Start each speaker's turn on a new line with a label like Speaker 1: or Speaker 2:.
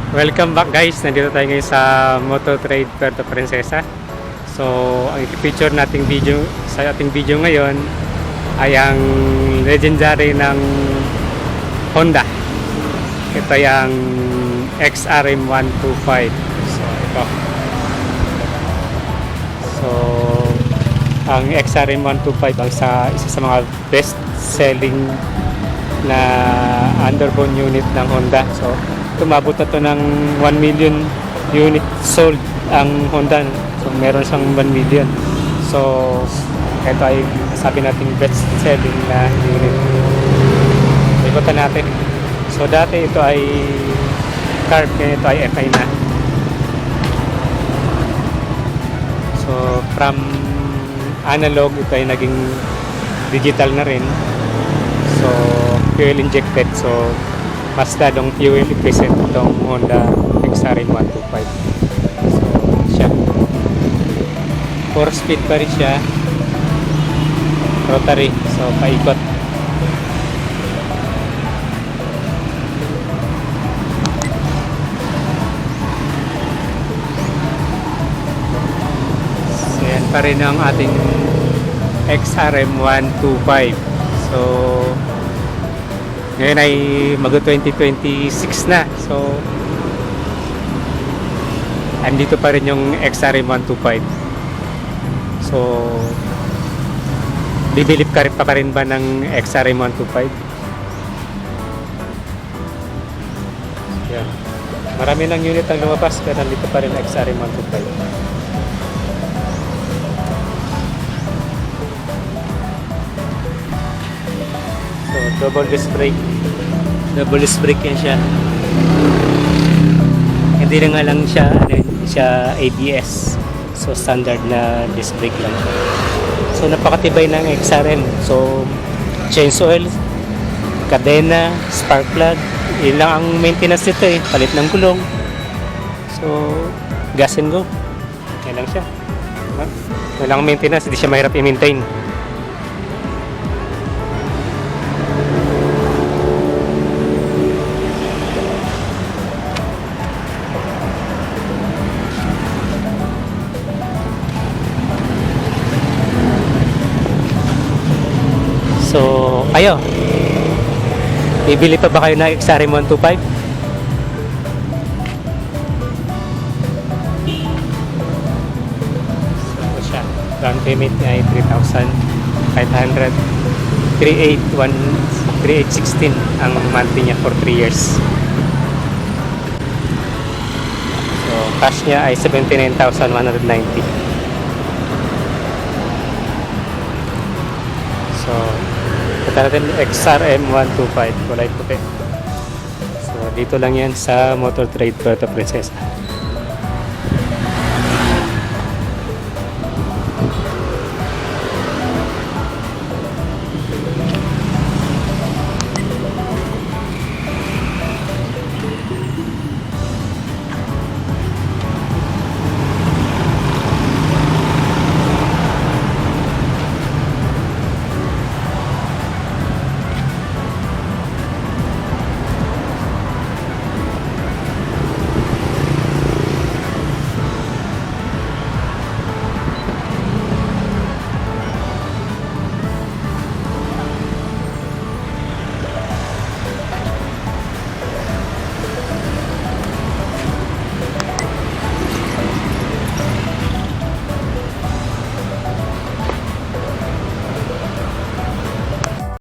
Speaker 1: Welcome back guys, nandito tayo ngayon sa Moto Trade Puerto Princesa. So, ang i-feature nating video sa ating video ngayon ay ang legendary ng Honda. Ito yung XRM 125. So, ito. So, ang XRM 125 ang isa sa mga best selling na underbone unit ng Honda. So, tumabot na to ng 1 million unit sold ang Honda. So meron siyang 1 million. So ito ay sabi natin best selling na unit. Ikutan natin. So dati ito ay carb, kaya ito ay FI na. So from analog ito ay naging digital na rin. So fuel injected. So mas ladong fuel efficient itong Honda XRM 125. So, siya. 4 speed pa rin siya. Rotary. So, paikot. So, yan pa rin ang ating XRM 125. So, ngayon ay mag-2026 na. So, andito pa rin yung XRM 125. So, bibilip ka rin pa rin ba ng XRM 125? Yan. Marami ng unit ang lumabas pero nandito pa rin XRM 125. So, double disc brake. Double disc brake yan siya. Hindi na nga lang siya ABS. So, standard na disc brake lang. So, napakatibay ng XRM. So, change oil, kadena, spark plug. Yun lang ang maintenance nito eh. Palit ng gulong. So, gas and go. Yan lang siya. Wala ang maintenance. Hindi siya mahirap i-maintain. So, kayo, bibili pa ba kayo ng XRM 125? So, siya. Down payment niya ay 3,500. 3,816 ang monthly niya for 3 years. So, cash niya ay 79,190. So, punta natin XRM 125 kulay puti. So dito lang yan sa Motor Trade Puerto Princesa.